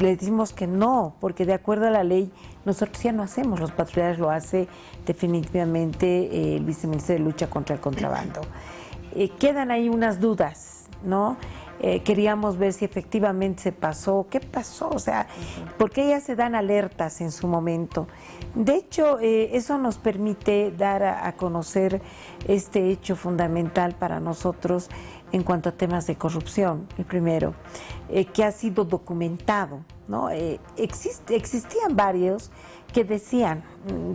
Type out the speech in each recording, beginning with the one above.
le decimos que no, porque de acuerdo a la ley nosotros ya no hacemos, los patrullajes lo hace definitivamente el viceministro de Lucha contra el Contrabando. Quedan ahí unas dudas, ¿no? Queríamos ver si efectivamente se pasó, qué pasó, o sea, porque ya se dan alertas en su momento. De hecho, eso nos permite dar a conocer este hecho fundamental para nosotros en cuanto a temas de corrupción, el primero, que ha sido documentado, ¿no? Existían varios que decían,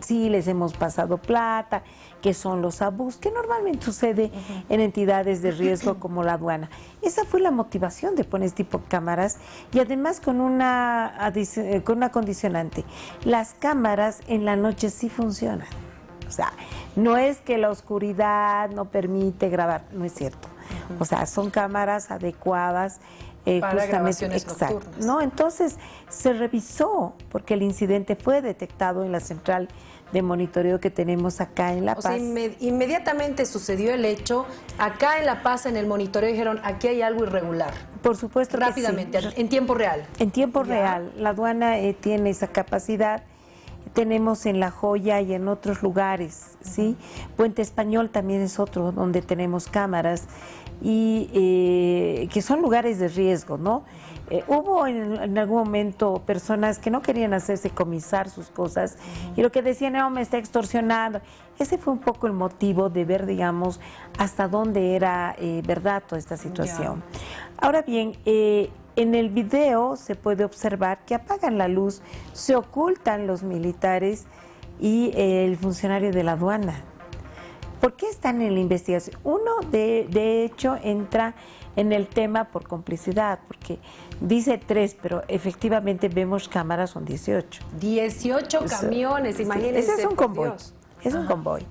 sí, les hemos pasado plata, que son los abusos, que normalmente sucede en entidades de riesgo como la aduana. Esa fue la motivación de poner este tipo de cámaras y además con una condicionante. Las cámaras en la noche sí funcionan. O sea, no es que la oscuridad no permite grabar, no es cierto. O sea, son cámaras adecuadas para justamente, exacto, ¿no? Entonces se revisó porque el incidente fue detectado en la central de monitoreo que tenemos acá en La Paz. O sea, inmediatamente sucedió el hecho, acá en La Paz en el monitoreo dijeron, aquí hay algo irregular. Por supuesto rápidamente, que sí. En tiempo real. En tiempo real, la aduana tiene esa capacidad. Tenemos en La Joya y en otros lugares, ¿sí? Puente Español también es otro donde tenemos cámaras y que son lugares de riesgo, ¿no? Hubo en algún momento personas que no querían hacerse comisar sus cosas y lo que decían, no, me está extorsionando. Ese fue un poco el motivo de ver, digamos, hasta dónde era verdad toda esta situación. Ahora bien, en el video se puede observar que apagan la luz, se ocultan los militares y el funcionario de la aduana. ¿Por qué están en la investigación? Uno, de hecho, entra en el tema por complicidad, porque dice 3, pero efectivamente vemos cámaras, son 18. 18 camiones, imagínense. Ese es un convoy, es un convoy.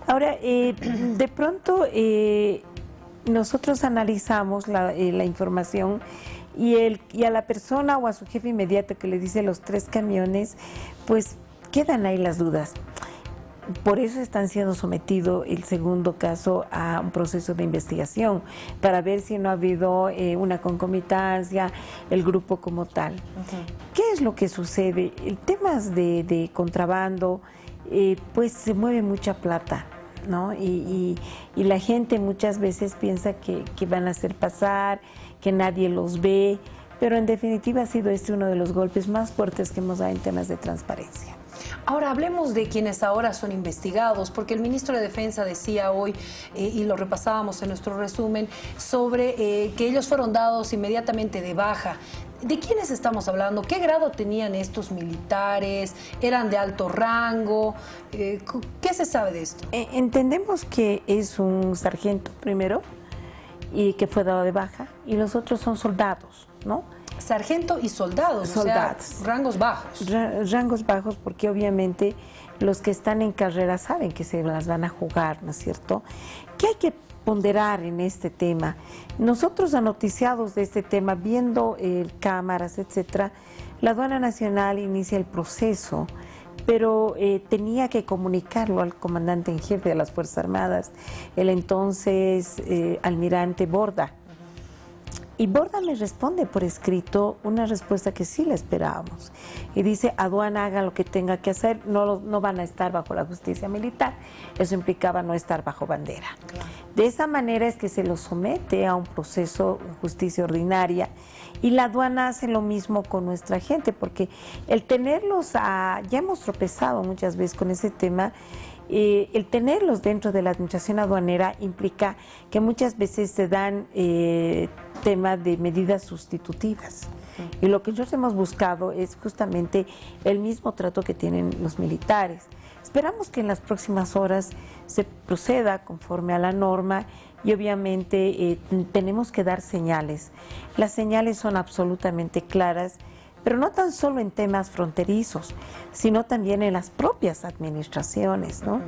Ahora, de pronto, nosotros analizamos la información y a la persona o a su jefe inmediato que le dice los 3 camiones, pues quedan ahí las dudas. Por eso están siendo sometidos el segundo caso a un proceso de investigación, para ver si no ha habido una concomitancia, el grupo como tal. ¿Qué es lo que sucede? El tema de contrabando, pues se mueve mucha plata, ¿no? Y la gente muchas veces piensa que van a hacer pasar, que nadie los ve, pero en definitiva ha sido uno de los golpes más fuertes que hemos dado en temas de transparencia. Ahora hablemos de quienes ahora son investigados, porque el ministro de Defensa decía hoy, y lo repasábamos en nuestro resumen, sobre que ellos fueron dados inmediatamente de baja. ¿De quiénes estamos hablando? ¿Qué grado tenían estos militares? ¿Eran de alto rango? ¿Qué se sabe de esto? Entendemos que es un sargento primero y que fue dado de baja, y los otros son soldados, ¿no? Sargento y soldados, soldados. O sea, rangos bajos. Rangos bajos, porque obviamente los que están en carrera saben que se las van a jugar, ¿no es cierto? ¿Qué hay que ponderar en este tema? Nosotros anoticiados de este tema, viendo cámaras, etcétera, la Aduana Nacional inicia el proceso, pero tenía que comunicarlo al comandante en jefe de las Fuerzas Armadas, el entonces almirante Borda. Y Borda me responde por escrito una respuesta que sí la esperábamos. Y dice, aduana haga lo que tenga que hacer, no van a estar bajo la justicia militar. Eso implicaba no estar bajo bandera. Claro. De esa manera es que se los somete a un proceso de justicia ordinaria. Y la aduana hace lo mismo con nuestra gente, porque el tenerlos, ya hemos tropezado muchas veces con ese tema, el tenerlos dentro de la administración aduanera implica que muchas veces se dan temas de medidas sustitutivas. Y lo que nosotros hemos buscado es justamente el mismo trato que tienen los militares. Esperamos que en las próximas horas se proceda conforme a la norma y obviamente tenemos que dar señales. Las señales son absolutamente claras, pero no tan solo en temas fronterizos, sino también en las propias administraciones, ¿no?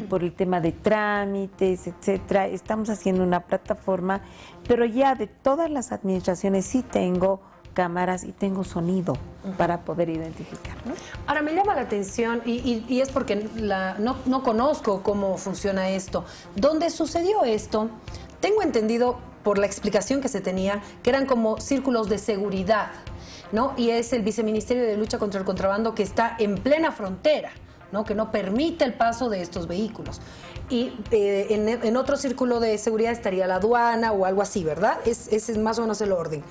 Por el tema de trámites, etcétera. Estamos haciendo una plataforma, pero ya de todas las administraciones sí tengo cámaras y tengo sonido para poder identificar, ¿no? Ahora me llama la atención, y es porque no conozco cómo funciona esto. ¿Dónde sucedió esto? Tengo entendido, por la explicación que se tenía, que eran como círculos de seguridad. ¿no? Y es el Viceministerio de Lucha contra el Contrabando que está en plena frontera, ¿no? Que no permite el paso de estos vehículos. Y en otro círculo de seguridad estaría la aduana o algo así, ¿verdad? Ese es más o menos el orden.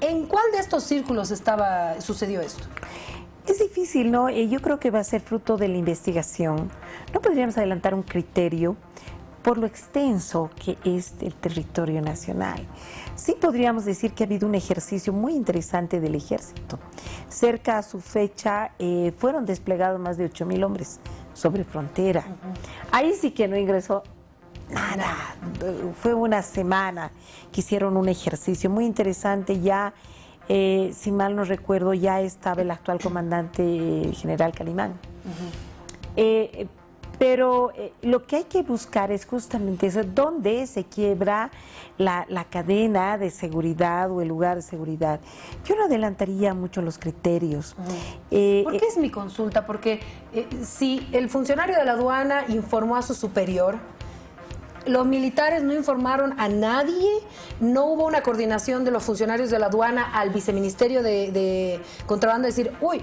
¿En cuál de estos círculos sucedió esto? Es difícil, ¿no? Yo creo que va a ser fruto de la investigación. No podríamos adelantar un criterio por lo extenso que es el territorio nacional. Sí podríamos decir que ha habido un ejercicio muy interesante del ejército. Cerca a su fecha fueron desplegados más de 8.000 hombres sobre frontera. Ahí sí que no ingresó nada. Fue una semana que hicieron un ejercicio muy interesante. Ya, si mal no recuerdo, ya estaba el actual comandante general Calimán. Pero lo que hay que buscar es justamente eso, dónde se quiebra la cadena de seguridad o el lugar de seguridad. Yo no adelantaría mucho los criterios. ¿Por qué es mi consulta? Porque si el funcionario de la aduana informó a su superior, los militares no informaron a nadie, no hubo una coordinación de los funcionarios de la aduana al viceministerio de contrabando, decir, uy,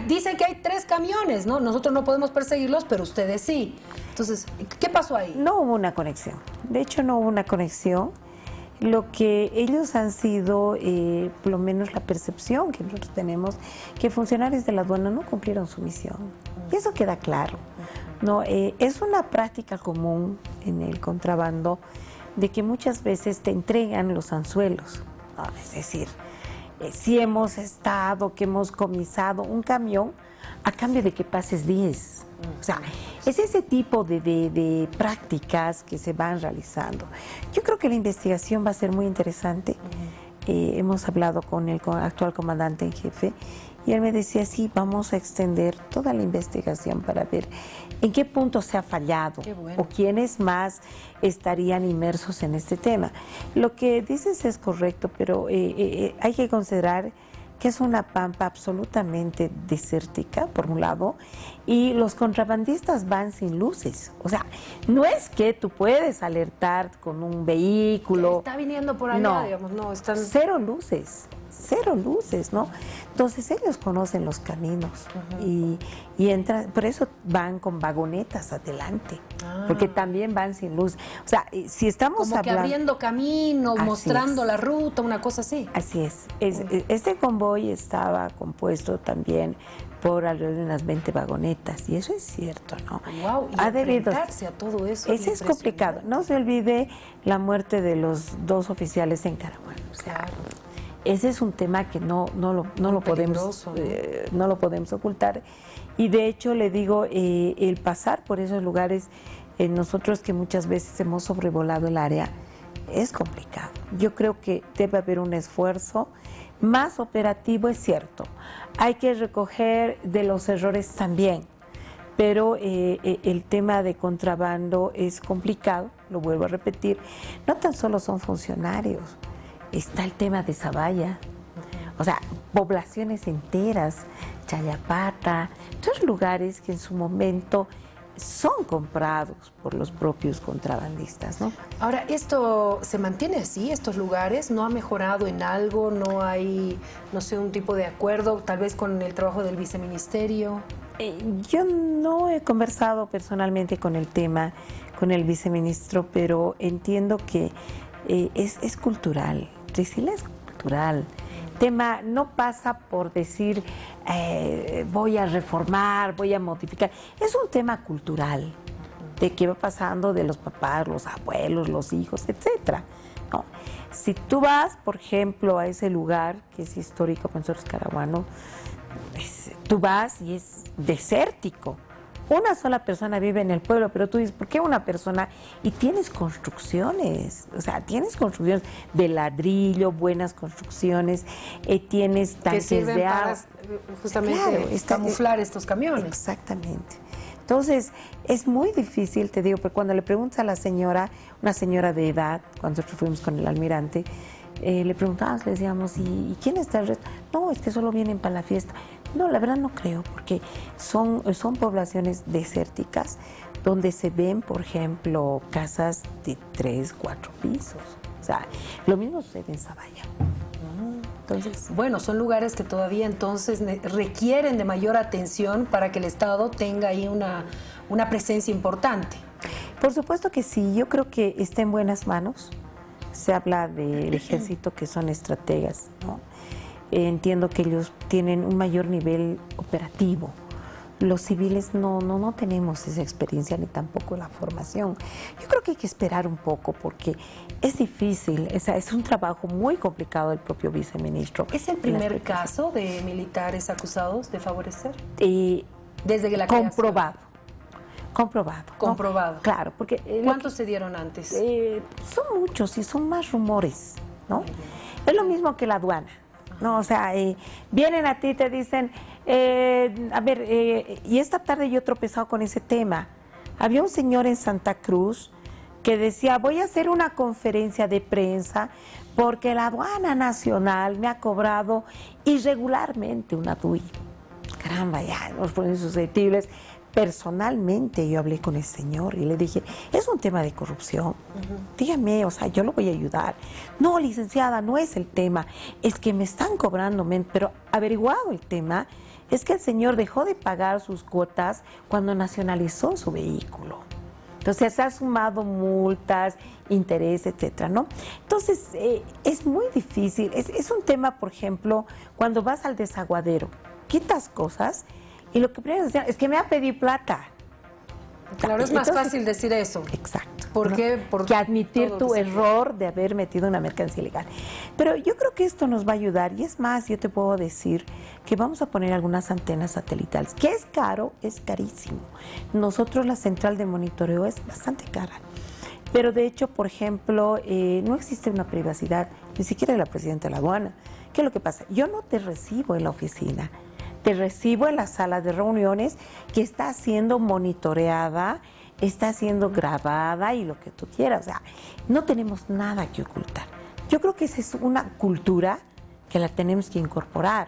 dicen que hay 3 camiones, ¿no? Nosotros no podemos perseguirlos, pero ustedes sí. Entonces, ¿qué pasó ahí? No hubo una conexión, de hecho no hubo una conexión. Lo que ellos han sido, por lo menos la percepción que nosotros tenemos, que funcionarios de la aduana no cumplieron su misión. Y eso queda claro. No, es una práctica común en el contrabando de que muchas veces te entregan los anzuelos. ¿No? Es decir, si hemos estado, que hemos comisado un camión a cambio de que pases 10. O sea, es ese tipo de prácticas que se van realizando. Yo creo que la investigación va a ser muy interesante. Hemos hablado con el actual comandante en jefe y él me decía, sí, vamos a extender toda la investigación para ver en qué punto se ha fallado o quiénes más estarían inmersos en este tema. Lo que dices es correcto, pero hay que considerar que es una pampa absolutamente desértica, por un lado, y los contrabandistas van sin luces. O sea, no es que tú puedes alertar con un vehículo. Está viniendo por allá, no, digamos, no, están... Cero luces, ¿no? Entonces ellos conocen los caminos y entran, por eso van con vagonetas adelante, porque también van sin luz. O sea, si estamos como hablando... que abriendo camino, mostrando la ruta, una cosa así. Así es. Este convoy estaba compuesto también por alrededor de unas 20 vagonetas, y eso es cierto, ¿no? Wow, y enfrentarse a todo eso. Ese es complicado. No se olvide la muerte de los 2 oficiales en Caraguán. O sea, claro. Ese es un tema que no lo podemos ocultar. Y de hecho, le digo, el pasar por esos lugares, nosotros que muchas veces hemos sobrevolado el área, es complicado. Yo creo que debe haber un esfuerzo más operativo, es cierto. Hay que recoger de los errores también, pero el tema de contrabando es complicado, lo vuelvo a repetir. No tan solo son funcionarios. Está el tema de Zabaya, o sea, poblaciones enteras, Chayapata, todos lugares que en su momento son comprados por los propios contrabandistas, ¿no? Ahora, ¿esto se mantiene así, estos lugares? ¿No ha mejorado en algo? ¿No hay, no sé, un tipo de acuerdo, tal vez con el trabajo del viceministerio? Yo no he conversado personalmente con el tema, con el viceministro, pero entiendo que es cultural. Priscila, es cultural. El tema no pasa por decir voy a reformar, voy a modificar. Es un tema cultural de qué va pasando de los papás, los abuelos, los hijos, etcétera, ¿no? Si tú vas, por ejemplo, a ese lugar que es histórico, Pensadores Caraguano, tú vas y es desértico. Una sola persona vive en el pueblo, pero tú dices, ¿por qué una persona? Y tienes construcciones, o sea, tienes construcciones de ladrillo, buenas construcciones, tienes tanques de agua. Para justamente camuflar estos camiones. Exactamente. Entonces, es muy difícil, te digo, pero cuando le preguntas a la señora, una señora de edad, cuando nosotros fuimos con el almirante, le preguntábamos, le decíamos, ¿y quién está el resto? No, es que solo vienen para la fiesta. No, la verdad no creo, porque son poblaciones desérticas donde se ven, por ejemplo, casas de 3, 4 pisos. O sea, lo mismo sucede en Zabaya. Entonces, bueno, son lugares que todavía entonces requieren de mayor atención para que el Estado tenga ahí una presencia importante. por supuesto que sí, yo creo que está en buenas manos. Se habla del ejército que son estrategas, ¿no? Entiendo que ellos tienen un mayor nivel operativo. Los civiles no tenemos esa experiencia ni tampoco la formación. Yo creo que hay que esperar un poco porque es difícil, es un trabajo muy complicado del propio viceministro. ¿Es el primer caso de militares acusados de favorecer? Desde que la comprobado. Comprobado. Comprobado. ¿No? Claro, porque... ¿Cuántos se dieron antes? Son muchos y son más rumores, ¿no? Es lo mismo que la aduana, ¿no? O sea, vienen a ti y te dicen, a ver, y esta tarde yo he tropezado con ese tema. Había un señor en Santa Cruz que decía, voy a hacer una conferencia de prensa porque la aduana nacional me ha cobrado irregularmente una DUI. Caramba, ya nos ponen susceptibles. Personalmente yo hablé con el señor y le dije, es un tema de corrupción, dígame, o sea, yo lo voy a ayudar. No, licenciada, no es el tema, es que me están cobrando, pero averiguado el tema, es que el señor dejó de pagar sus cuotas cuando nacionalizó su vehículo. Entonces se ha sumado multas, interés, etcétera, ¿no? Entonces es muy difícil, es un tema, por ejemplo, cuando vas al desaguadero, quitas cosas. Y lo que primero es que me ha pedido plata. Claro, es más fácil decir eso. Exacto. ¿Por qué? Que admitir tu error de haber metido una mercancía ilegal. Pero yo creo que esto nos va a ayudar. Y es más, yo te puedo decir que vamos a poner algunas antenas satelitales. Que es caro, es carísimo. Nosotros la central de monitoreo es bastante cara. Pero de hecho, por ejemplo, no existe una privacidad, ni siquiera de la presidenta de la aduana. ¿Qué es lo que pasa? Yo no te recibo en la oficina. Te recibo en la sala de reuniones que está siendo monitoreada, está siendo grabada y lo que tú quieras. O sea, no tenemos nada que ocultar. Yo creo que esa es una cultura que la tenemos que incorporar.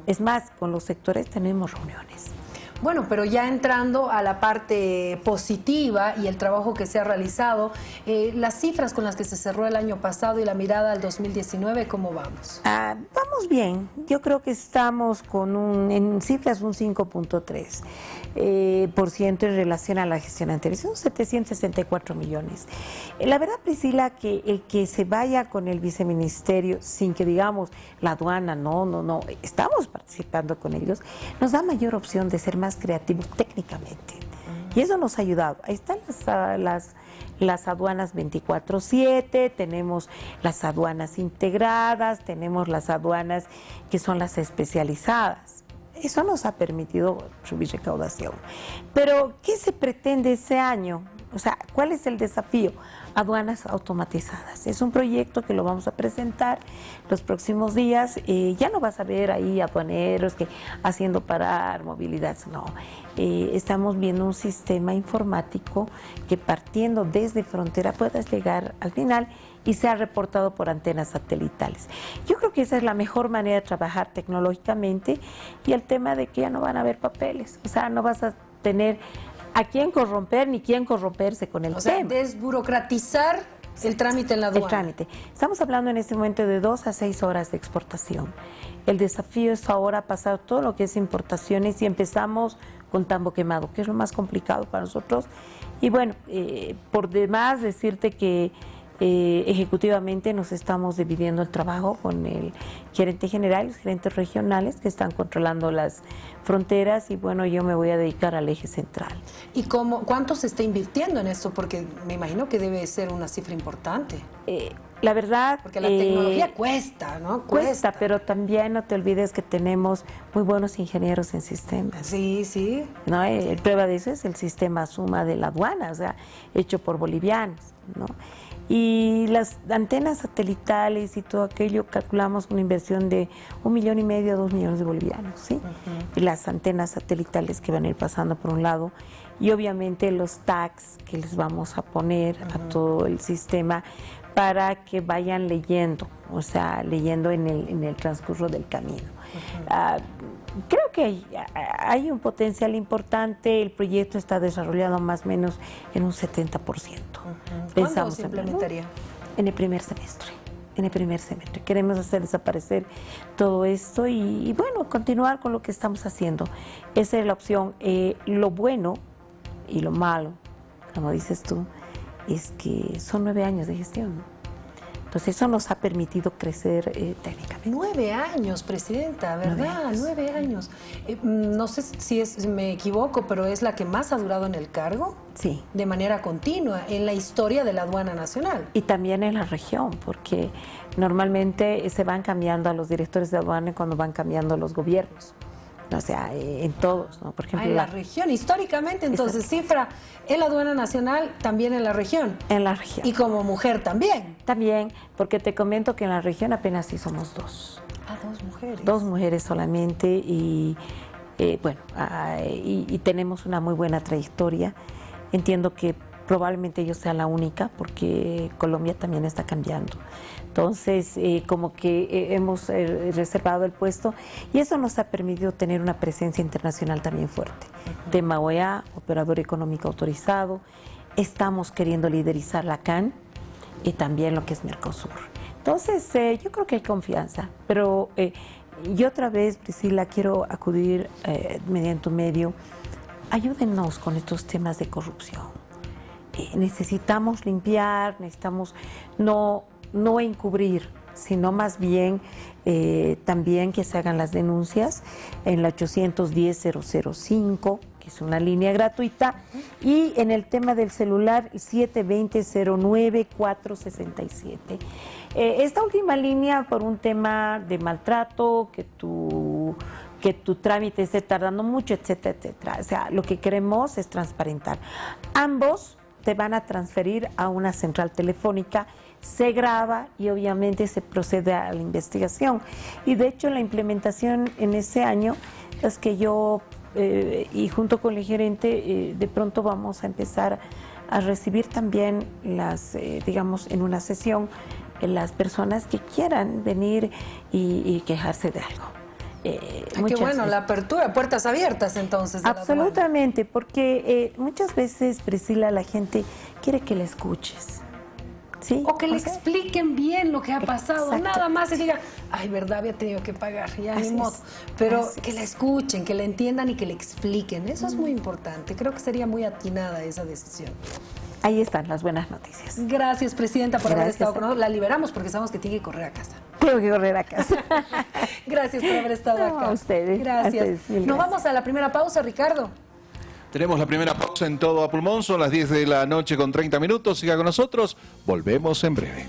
Es más, con los sectores tenemos reuniones. Bueno, pero ya entrando a la parte positiva y el trabajo que se ha realizado, las cifras con las que se cerró el año pasado y la mirada al 2019, ¿cómo vamos? Vamos bien. Yo creo que estamos con en cifras un 5.3% en relación a la gestión anterior. Son 764 millones. La verdad, Priscila, que el que se vaya con el viceministerio sin que digamos la aduana, no, estamos participando con ellos, nos da mayor opción de ser más creativos técnicamente. Y eso nos ha ayudado. Ahí están las aduanas 24/7, tenemos las aduanas integradas, tenemos las aduanas que son las especializadas. Eso nos ha permitido subir recaudación. Pero, ¿qué se pretende ese año? O sea, ¿cuál es el desafío? Aduanas automatizadas. Es un proyecto que lo vamos a presentar los próximos días. Ya no vas a ver ahí aduaneros que haciendo parar movilidad. No, estamos viendo un sistema informático que partiendo desde frontera puedas llegar al final y sea reportado por antenas satelitales. Yo creo que esa es la mejor manera de trabajar tecnológicamente y el tema de que ya no van a haber papeles. O sea, no vas a tener a quién corromper ni quién corromperse con el tema. O sea, desburocratizar el trámite en la aduana. El trámite. Estamos hablando en este momento de 2 a 6 horas de exportación. El desafío es ahora pasar todo lo que es importaciones y empezamos con tambo quemado, que es lo más complicado para nosotros. Y bueno, por demás decirte que ejecutivamente nos estamos dividiendo el trabajo con el gerente general, los gerentes regionales que están controlando las fronteras y bueno, yo me voy a dedicar al eje central. ¿Y cuánto se está invirtiendo en esto? Porque me imagino que debe ser una cifra importante. La verdad... Porque la tecnología cuesta, ¿no? Cuesta, pero también no te olvides que tenemos muy buenos ingenieros en sistemas. Sí, sí. ¿No? Prueba de eso es el sistema Suma de la aduana, o sea, hecho por bolivianos, ¿no? Y las antenas satelitales y todo aquello, calculamos una inversión de 1,5 millones a 2 millones de bolivianos, ¿sí? Y las antenas satelitales que van a ir pasando por un lado y obviamente los tags que les vamos a poner a todo el sistema para que vayan leyendo, o sea, leyendo en el transcurso del camino. Creo que hay un potencial importante, el proyecto está desarrollado más o menos en un 70%. ¿Cuándo se implementaría? En el primer semestre. en el primer semestre. Queremos hacer desaparecer todo esto y bueno, continuar con lo que estamos haciendo. Esa es la opción. Lo bueno y lo malo, como dices tú, es que son 9 años de gestión, ¿no? Entonces eso nos ha permitido crecer técnicamente. 9 años, presidenta, ¿verdad? 9 años. No sé si me equivoco, pero es la que más ha durado en el cargo. Sí. De manera continua en la historia de la aduana nacional. Y también en la región, porque normalmente se van cambiando a los directores de aduana cuando van cambiando los gobiernos. O sea, en todos, ¿no? Por ejemplo, en la región, históricamente, entonces, cifra en la aduana nacional, también en la región. En la región. Y como mujer también. También, porque te comento que en la región apenas sí somos 2. Ah, 2 mujeres. 2 mujeres solamente y bueno, y tenemos una muy buena trayectoria. Entiendo que probablemente yo sea la única, porque Colombia también está cambiando. Entonces, como que hemos reservado el puesto y eso nos ha permitido tener una presencia internacional también fuerte. Tema OEA, Operador Económico Autorizado, estamos queriendo liderizar la CAN y también lo que es Mercosur. Entonces, yo creo que hay confianza, pero yo otra vez, Priscila, quiero acudir mediante un medio. Ayúdennos con estos temas de corrupción. Necesitamos limpiar, necesitamos no encubrir, sino más bien también que se hagan las denuncias en la 810-005, que es una línea gratuita, y en el tema del celular 720-09-467. Esta última línea por un tema de maltrato, que tu trámite esté tardando mucho, etcétera, etcétera. O sea, lo que queremos es transparentar. Ambos te van a transferir a una central telefónica, se graba y obviamente se procede a la investigación. Y de hecho la implementación en ese año es que yo, y junto con el gerente, de pronto vamos a empezar a recibir también las, digamos, en una sesión, las personas que quieran venir y quejarse de algo. Qué bueno, la apertura, puertas abiertas entonces. Absolutamente, porque muchas veces, Priscila, la gente quiere que le escuches. ¿Sí? O que le expliquen bien lo que ha pasado, exacto, nada más y diga, ay, verdad, había tenido que pagar, ya ni modo. Pero que la escuchen, que la entiendan y que le expliquen, eso es muy importante. Creo que sería muy atinada esa decisión. Ahí están las buenas noticias. Gracias, presidenta, por haber estado con nosotros. La liberamos porque sabemos que tiene que correr a casa. Tengo que correr a casa. Gracias por haber estado acá. A ustedes. Gracias. Nos vamos a la primera pausa, Ricardo. Tenemos la primera pausa en Todo a Pulmón, son las 10 de la noche con 30 minutos. Siga con nosotros, volvemos en breve.